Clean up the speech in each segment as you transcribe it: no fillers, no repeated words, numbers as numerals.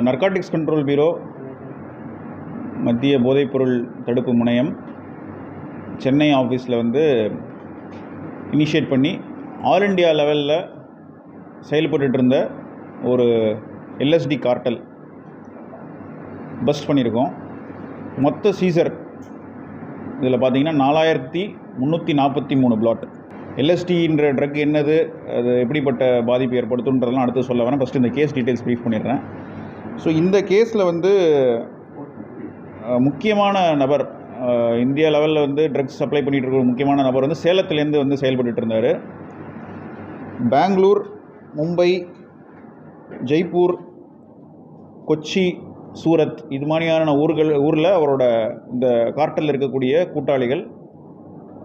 Narcotics control bureau மத்திய போதைப்பொருள் தடுப்பு முனையம் சென்னை ஆஃபீஸில் வந்து இனிஷியேட் பண்ணி ஆல் இண்டியா லெவலில் செயல்பட்டு இருந்த ஒரு எல்எஸ்டி கார்ட்டல் பஸ்ட் பண்ணியிருக்கோம். மொத்த சீசர் இதில் பார்த்தீங்கன்னா 4343 பிளாட். எல்எஸ்டின்ற ட்ரக் என்னது, அது எப்படிப்பட்ட பாதிப்பு ஏற்படுத்துன்றதெல்லாம் அடுத்து சொல்ல வரேன். ஃபஸ்ட்டு இந்த கேஸ் டீட்டெயில்ஸ் ப்ரீஃப் பண்ணிடுறேன். ஸோ இந்த கேஸில் வந்து முக்கியமான நபர், இந்தியா லெவலில் வந்து ட்ரக்ஸ் சப்ளை பண்ணிகிட்டு இருக்கிற முக்கியமான நபர் வந்து சேலத்துலேருந்து வந்து செயல்பட்டு இருந்தார். பெங்களூர், மும்பை, ஜெய்ப்பூர், கொச்சி, சூரத் இது மாதிரியான ஊரில் அவரோட இந்த கார்ட்டலில் இருக்கக்கூடிய கூட்டாளிகள்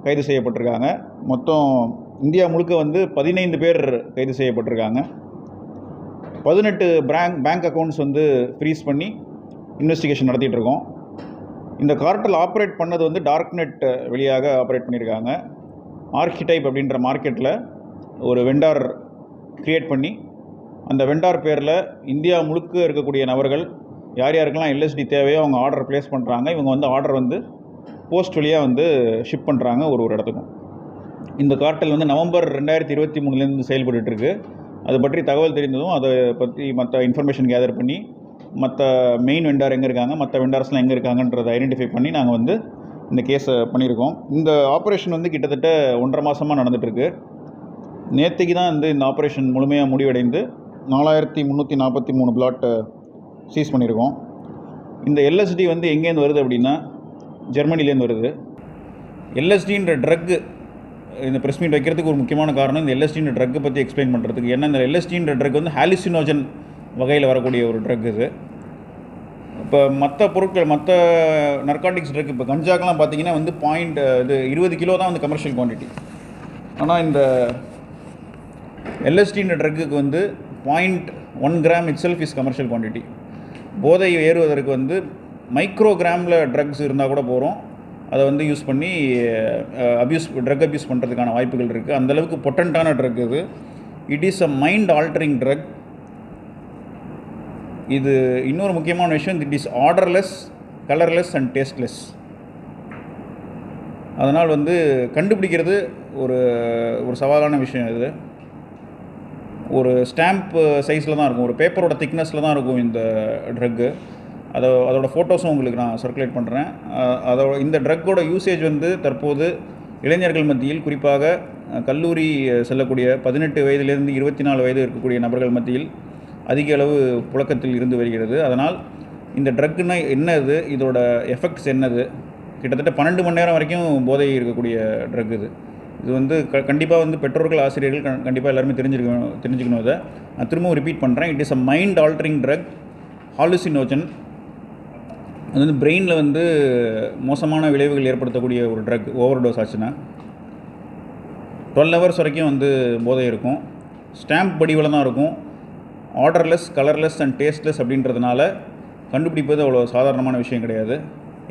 கைது செய்யப்பட்டிருக்காங்க. மொத்தம் இந்தியா முழுக்க வந்து 15 பேர் கைது செய்யப்பட்டிருக்காங்க. 18 பேங்க் அக்கௌண்ட்ஸ் வந்து ஃப்ரீஸ் பண்ணி இன்வெஸ்டிகேஷன் நடத்திட்டு இருக்கோம். இந்த கார்ட்டல் ஆப்ரேட் பண்ணது வந்து டார்க் நெட் வழியாக ஆப்ரேட் பண்ணியிருக்காங்க. ஆர்கிடைப் அப்படின்ற மார்க்கெட்டில் ஒரு வெண்டார் க்ரியேட் பண்ணி அந்த வெண்டார் பேரில் இந்தியா முழுக்க இருக்கக்கூடிய நபர்கள் யார் யாருக்கெல்லாம் எல்எஸ்டி தேவையோ அவங்க ஆர்டர் ப்ளேஸ் பண்ணுறாங்க. இவங்க வந்து ஆர்டர் வந்து போஸ்ட் வழியாக வந்து ஷிப் பண்ணுறாங்க ஒரு இடத்துக்கும். இந்த கார்ட்டல் வந்து நவம்பர் 2023 செயல்பட்டுருக்கு. அது பற்றி தகவல் தெரிந்ததும் அதை பற்றி மற்ற இன்ஃபர்மேஷன் கேதர் பண்ணி மற்ற மெயின் வெண்டார் எங்கே இருக்காங்க, மற்ற வெண்டார்ஸ்லாம் எங்கே இருக்காங்கன்றதை ஐடென்டிஃபை பண்ணி நாங்கள் வந்து இந்த கேஸை பண்ணியிருக்கோம். இந்த ஆப்ரேஷன் வந்து கிட்டத்தட்ட 1.5 மாதமாக நடந்துகிட்ருக்கு. நேற்றுக்கு தான் வந்து இந்த ஆப்ரேஷன் முழுமையாக முடிவடைந்து 4343 பிளாட்டை சீஸ் பண்ணியிருக்கோம். இந்த எல்எஸ்டி வந்து எங்கேருந்து வருது அப்படின்னா ஜெர்மனிலேருந்து வருது. எல்எஸ்டின்ற ட்ரக்கு இந்த ப்ரெஸ் மீட் வைக்கிறதுக்கு ஒரு முக்கியமான காரணம் இந்த எல்எஸ்டின்ற ட்ரக்கை பற்றி எக்ஸ்பிளைன் பண்ணுறதுக்கு. ஏன்னா இந்த எல்எஸ்டின்ற ட்ரக் வந்து ஹாலுசினோஜன் வகையில் வரக்கூடிய ஒரு ட்ரக் இது. இப்போ மற்ற பொருட்கள், மற்ற நர்காட்டிக்ஸ் ட்ரக், இப்போ கஞ்சாக்கெலாம் பார்த்தீங்கன்னா வந்து 20 கிலோ தான் வந்து கமர்ஷியல் குவான்டிட்டி. ஆனால் இந்த எல்எஸ்டின்ற ட்ரக்குக்கு வந்து 0.1 gram it self is commercial quantity. போதை ஏறுவதற்கு வந்து மைக்ரோகிராமில் ட்ரக்ஸ் இருந்தால் கூட போகிறோம். அதை வந்து யூஸ் பண்ணி ட்ரக் அப்யூஸ் பண்ணுறதுக்கான வாய்ப்புகள் இருக்குது. அந்தளவுக்கு பொட்டண்ட்டான ட்ரக் இது. It is a mind altering drug. இது இன்னொரு முக்கியமான விஷயம், it is odourless, colourless and tasteless. அதனால் வந்து கண்டுபிடிக்கிறது ஒரு சவாலான விஷயம். இது ஒரு ஸ்டாம்ப் சைஸில் தான் இருக்கும், ஒரு பேப்பரோட திக்னஸில் தான் இருக்கும் இந்த ட்ரக்கு. அதோட ஃபோட்டோஸும் உங்களுக்கு நான் சர்க்குலேட் பண்ணுறேன். இந்த ட்ரக்கோட யூசேஜ் வந்து தற்போது இளைஞர்கள் மத்தியில், குறிப்பாக கல்லூரி செல்லக்கூடிய 18 வயதிலிருந்து 24 வயது இருக்கக்கூடிய நபர்கள் மத்தியில் அதிக அளவு புழக்கத்தில் இருந்து வருகிறது. அதனால் இந்த ட்ரக்குன்னா என்னது, இதோட எஃபெக்ட்ஸ் என்னது, கிட்டத்தட்ட 12 மணி நேரம் வரைக்கும் போதை இருக்கக்கூடிய ட்ரக் இது. இது வந்து கண்டிப்பாக வந்து பெற்றோர்கள், ஆசிரியர்கள் கண்டிப்பாக எல்லாருமே தெரிஞ்சுக்கணும். இதை நான் திரும்பவும் ரிப்பீட் பண்ணுறேன். It is a mind altering drug, hallucinogen. அது வந்து பிரெயினில் வந்து மோசமான விளைவுகள் ஏற்படுத்தக்கூடிய ஒரு ட்ரக். ஓவர் டோஸ் ஆச்சுன்னா 12 ஹவர்ஸ் வரைக்கும் வந்து போதை இருக்கும். ஸ்டாம்ப் வடிவில் தான் இருக்கும். ஆர்டர்லெஸ், கலர்லெஸ் அண்ட் டேஸ்ட்லெஸ் அப்படின்றதுனால கண்டுபிடிப்பது அவ்வளோ சாதாரணமான விஷயம் கிடையாது.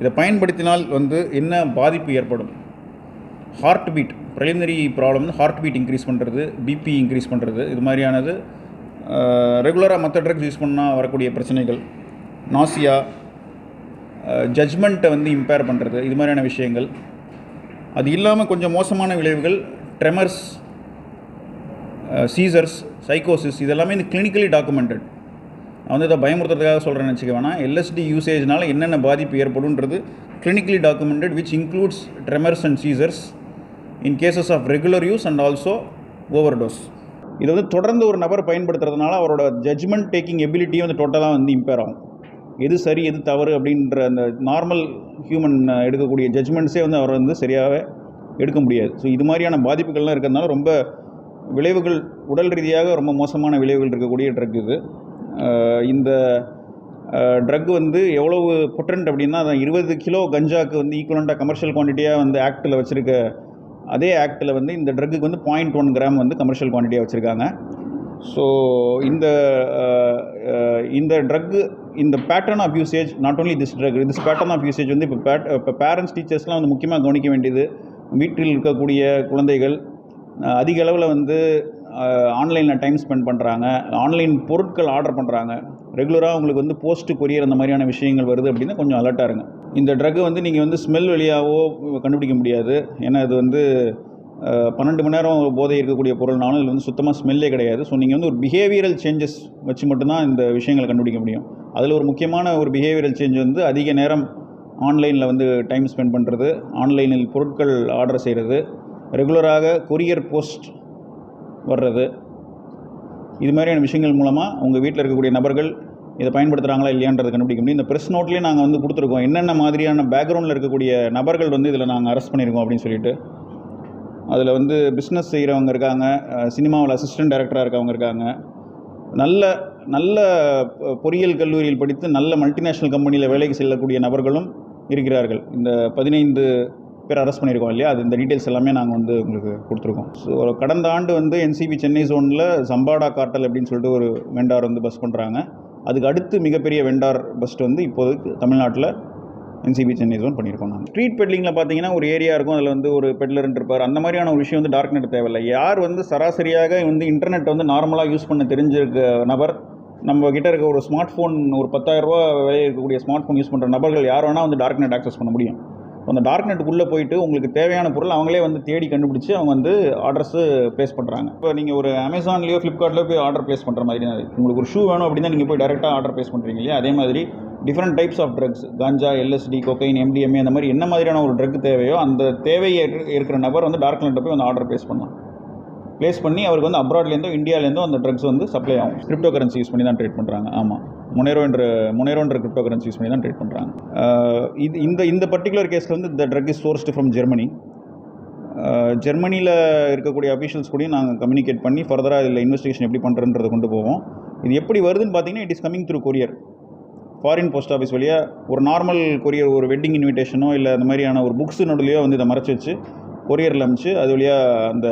இதை பயன்படுத்தினால் வந்து என்ன பாதிப்பு ஏற்படும்? Heart beat, preliminary problem, heart beat increase பண்ணுறது, பிபி இன்க்ரீஸ் பண்ணுறது, இது மாதிரியானது. ரெகுலராக மற்ற ட்ரக்ஸ் யூஸ் பண்ணால் வரக்கூடிய பிரச்சனைகள், நாசியா, ஜட்ஜ்மெண்ட்டை வந்து இம்பேர் பண்ணுறது, இது மாதிரியான விஷயங்கள். அது இல்லாமல் கொஞ்சம் மோசமான விளைவுகள், ட்ரெமர்ஸ், சீசர்ஸ், சைக்கோசிஸ், இதெல்லாமே இந்த கிளினிக்கலி டாக்குமெண்டட். நான் வந்து இதை பயமுறுத்துறதுக்காக சொல்கிறேன்னு வச்சுக்க வேணாம். எல்எஸ்டி யூசேஜ்னால் என்னென்ன பாதிப்பு ஏற்படும்ன்றது clinically documented, which includes tremors and seizures in cases of regular use and also overdose. இது வந்து தொடர்ந்து ஒரு நபர் பயன்படுத்துறதுனால அவரோட ஜட்ஜ்மெண்ட் டேக்கிங் எபிலிட்டியும் வந்து டோட்டலாக வந்து இம்பேர் ஆகும். எது சரி எது தவறு அப்படின்ற அந்த நார்மல் ஹியூமன் எடுக்கக்கூடிய ஜட்ஜ்மெண்ட்ஸே வந்து அவர் வந்து சரியாக எடுக்க முடியாது. ஸோ இது மாதிரியான பாதிப்புகள்லாம் இருக்கிறதுனால ரொம்ப விளைவுகள், உடல் ரீதியாக ரொம்ப மோசமான விளைவுகள் இருக்கக்கூடிய ட்ரக் இது. இந்த ட்ரக் வந்து எவ்வளவு பொட்டன்ட் அப்படின்னா, அதான் 20 கிலோ கஞ்சாவுக்கு வந்து ஈக்குவலண்ட்டாக கமர்ஷியல் குவான்டிட்டியாக வந்து ஆக்டில் வச்சுருக்க அதே ஆக்டில் வந்து இந்த ட்ரக்குக்கு வந்து 0.1 கிராம் வந்து கமர்ஷியல் குவான்டிட்டியாக வச்சுருக்காங்க. ஸோ இந்த ட்ரக்கு, இந்த pattern of usage, not only this drug, this pattern of usage வந்து இப்போ பேரண்ட்ஸ், டீச்சர்ஸ்லாம் வந்து முக்கியமாக கவனிக்க வேண்டியது. வீட்டில் இருக்கக்கூடிய குழந்தைகள் அதிக அளவில் வந்து ஆன்லைனில் டைம் ஸ்பெண்ட் பண்ணுறாங்க, ஆன்லைன் பொருட்கள் ஆர்டர் பண்ணுறாங்க. ரெகுலராக உங்களுக்கு வந்து போஸ்ட் கொரியர் அந்த மாதிரியான விஷயங்கள் வருது அப்படின்னா கொஞ்சம் அலர்ட்டாக இருங்க. இந்த ட்ரக்கு வந்து நீங்கள் வந்து ஸ்மெல் வழியாகவோ கண்டுபிடிக்க முடியாது. ஏன்னா இது வந்து 12 மணி நேரம் போதை இருக்கக்கூடிய பொருள்னாலும் இதில் வந்து சுத்தமாக ஸ்மெல்லே கிடையாது. ஸோ நீங்கள் வந்து ஒரு பிஹேவியரல் சேஞ்சஸ் வச்சு மட்டும்தான் இந்த விஷயங்களை கண்டுபிடிக்க முடியும். அதில் ஒரு முக்கியமான ஒரு பிஹேவியரல் சேஞ்ச் வந்து அதிக நேரம் ஆன்லைனில் வந்து டைம் ஸ்பெண்ட் பண்ணுறது, ஆன்லைனில் பொருட்கள் ஆர்டர் செய்கிறது, ரெகுலராக கொரியர் போஸ்ட் வர்றது, இது மாதிரியான விஷயங்கள் மூலமாக உங்கள் வீட்டில் இருக்கக்கூடிய நபர்கள் இதை பயன்படுத்துகிறாங்களா இல்லையான்றதை கண்டுபிடிக்க முடியும். இந்த ப்ரெஸ் நோட்லேயே நாங்கள் வந்து கொடுத்துருக்கோம் என்னென்ன மாதிரியான பேக்ரவுண்டில் இருக்கக்கூடிய நபர்கள் வந்து இதில் நாங்கள் அரெஸ்ட் பண்ணியிருக்கோம் அப்படின்னு சொல்லிட்டு. அதில் வந்து பிஸ்னஸ் செய்கிறவங்க இருக்காங்க, சினிமாவில் அசிஸ்டன்ட் டைரக்டராக இருக்கவங்க இருக்காங்க, நல்ல நல்ல பொறியியல் கல்லூரியில் படித்து நல்ல மல்டிநேஷ்னல் கம்பெனியில் வேலைக்கு செல்லக்கூடிய நபர்களும் இருக்கிறார்கள். இந்த 15 பேர் அரெஸ்ட் பண்ணியிருக்கோம் இல்லையா, அது இந்த டீட்டெயில்ஸ் எல்லாமே நாங்கள் வந்து உங்களுக்கு கொடுத்துருக்கோம். ஸோ கடந்த ஆண்டு வந்து என்சிபி சென்னை ஜோனில் ஜம்பாடா கார்ட்டல் அப்படின்னு சொல்லிட்டு ஒரு வெண்டார் வந்து பஸ் பண்ணுறாங்க. அதுக்கு அடுத்து மிகப்பெரிய வெண்டார் பஸ்ட் வந்து இப்போதைக்கு தமிழ்நாட்டில் என்சிபி சென்னை ஜோன் பண்ணியிருக்கோம். நாங்கள் ஸ்ட்ரீட் பெட்லிங்கில் பார்த்தீங்கன்னா ஒரு ஏரியா இருக்கும், அதில் வந்து ஒரு பெட்லர் இருப்பார். அந்த மாதிரியான ஒரு விஷயம் வந்து டார்க் நெட் தேவையில்லை. யார் வந்து சராசரியாக வந்து இன்டர்நெட் வந்து நார்மலாக யூஸ் பண்ண தெரிஞ்சிருக்க நபர், நம்ம கிட்ட இருக்க ஒரு ஸ்மார்ட் ஃபோன், ஒரு 10,000 ரூபா விலை இருக்கக்கூடிய ஸ்மார்ட் ஃபோன் யூஸ் பண்ணுற நபர்கள் யார் வேணால் வந்து டார்க் நெட் ஆக்சஸ் பண்ண முடியும். அந்த டார்க் நெட்டுக்குள்ளே போயிட்டு உங்களுக்கு தேவையான பொருள் அவங்களே வந்து தேடி கண்டுபிடிச்சி அவங்க வந்து ஆர்டர்ஸு ப்ளேஸ் பண்ணுறாங்க. இப்போ நீங்கள் ஒரு அமேசான்லேயோ ஃப்ளிப்கார்ட்லேயோ போய் ஆர்டர் ப்ளேஸ் பண்ணுற மாதிரி தான் உங்களுக்கு ஒரு ஷூ வேணும் அப்படின்னா நீங்கள் போய் டேரெக்டாக ஆர்டர் ப்ளேஸ் பண்ணுறீங்க இல்லையா, அதே மாதிரி different types of drugs, ganja, LSD, cocaine, MDMA அந்த மாதிரி என்ன மாதிரியான ஒரு ட்ரக் தேவையோ அந்த தேவையை இருக்கிற நபர் வந்து டார்க் நெட்டில் போய் அந்த ஆர்டர் ப்ளேஸ் பண்ணலாம். ப்ளேஸ் பண்ணி அவருக்கு வந்து அப்ராட்லேருந்தோ இந்தியாவிலேருந்தோ அந்த ட்ரக்ஸ் வந்து சப்ளை ஆகும். கிரிப்டோ கரன்சி யூஸ் பண்ணி தான் ட்ரேட் பண்ணுறாங்க. ஆமாம், மொனேரோன்ற கிரிப்டோ கரன்சி யூஸ் பண்ணி தான் ட்ரேட் பண்ணுறாங்க. இந்த பர்டிகுலர் கேஸில் வந்து the drug is sourced from Germany. ஜெர்மனியில் இருக்கக்கூடிய அஃபீஷியல்ஸ் கூடயும் நாங்கள் கம்யூனிகேட் பண்ணி ஃபர்தராக இதில் இன்வெஸ்டிகேஷன் எப்படி பண்ணுறன்றதை கொண்டு போவோம். இது எப்படி வருதுன்னு பார்த்தீங்கன்னா, it is coming through courier. Foreign post office வழியாக ஒரு நார்மல் கொரியர், ஒரு வெட்டிங் இன்விடேஷனோ இல்லை அந்த மாதிரியான ஒரு புக்ஸு நடுலையோ வந்து இதை மறைச்சி வச்சு கொரியரில் அனுப்பிச்சு அது வழியாக அந்த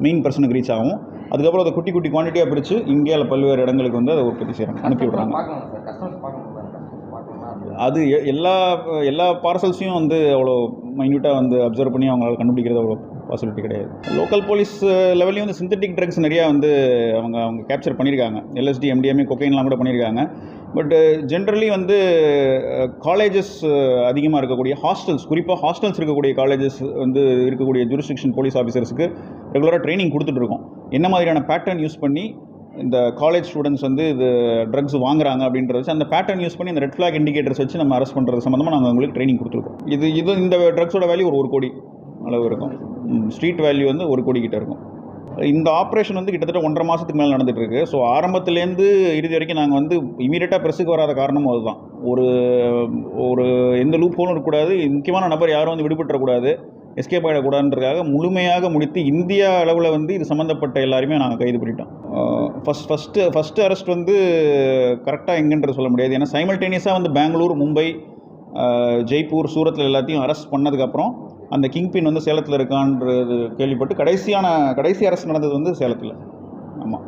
மெயின் பர்சனுக்கு ரீச் ஆகும். அதுக்கப்புறம் அதை குட்டி குட்டி குவான்டிட்டியாக பிரித்து இந்தியாவில் பல்வேறு இடங்களுக்கு வந்து அதை உற்பத்தி செய்கிறாங்க, அனுப்பி விட்றாங்க. அது எல்லா பார்சல்ஸையும் வந்து அவ்வளோ மைன்யூட்டாக வந்து அப்சர்வ் பண்ணி அவங்களால கண்டுபிடிக்கிறது அவ்வளோ பாசிபிலிட்டி கிடையாது. லோக்கல் போலீஸ் லெவல்லையும் வந்து சிந்தட்டிக் ட்ரக்ஸ் நிறையா வந்து அவங்க கேப்சர் பண்ணியிருக்காங்க. எல்எஸ்டி, எம்டிஎம்ஏ, கொக்கைன்லாம் கூட பண்ணியிருக்காங்க. பட் ஜென்ரலி வந்து காலேஜஸ் அதிகமாக இருக்கக்கூடிய ஹாஸ்டல்ஸ், குறிப்பாக ஹாஸ்டல்ஸ் இருக்கக்கூடிய காலேஜஸ் வந்து இருக்கக்கூடிய ஜூரிஸ்டிக்ஷன் போலீஸ் ஆஃபீஸர்ஸுக்கு ரெகுலராக ட்ரைனிங் கொடுத்துட்ருக்கோம். என்ன மாதிரியான பேட்டர்ன் யூஸ் பண்ணி இந்த காலேஜ் ஸ்டூடெண்ட்ஸ் வந்து இது ட்ரக்ஸ் வாங்குறாங்க அப்படின்றத வச்சு அந்த பேட்டர்ன் யூஸ் பண்ணி இந்த ரெட் ஃப்ளாக் இண்டிகேட்டர்ஸ் வச்சு நம்ம அரெஸ்ட் பண்ணுறது சம்மந்தமாக நாங்கள் உங்களுக்கு ட்ரைனிங் கொடுத்துருக்கோம். இந்த ட்ரக்ஸோட வேல்யூ ஒரு 1 கோடி அளவு இருக்கும். ஸ்ட்ரீட் வேல்யூ வந்து 1 கோடி கிட்ட இருக்கும். இந்த ஆப்ரேஷன் வந்து கிட்டத்தட்ட 1.5 மாதத்துக்கு மேலே நடந்துகிட்டு இருக்குது. ஸோ ஆரம்பத்துலேருந்து இறுதி வரைக்கும் நாங்கள் வந்து இமீடியட்டாக ப்ரெஸ்ஸுக்கு வராத காரணமும் அதுதான். ஒரு எந்த லூப் ஹோலும் இருக்கக்கூடாது, முக்கியமான நபர் யாரும் வந்து விடுபட்டுறக்கூடாது, எஸ்கேப் ஆகிடக்கூடாதுன்றதுக்காக முழுமையாக முடித்து இந்தியா அளவில் வந்து இது சம்மந்தப்பட்ட எல்லாருமே நாங்கள் கைது பண்ணிட்டோம். ஃபஸ்ட்டு அரெஸ்ட் வந்து கரெக்டாக எங்கன்றது சொல்ல முடியாது. ஏன்னா சைமல்டேனியஸாக வந்து பெங்களூர், மும்பை, ஜெய்ப்பூர், சூரத்தில் எல்லாத்தையும் அரெஸ்ட் பண்ணதுக்கப்புறம் அந்த கிங்பின் வந்து சேலத்தில் இருக்கான்றது கேள்விப்பட்டு கடைசி அரெஸ்ட் நடந்தது வந்து சேலத்தில். ஆமாம்.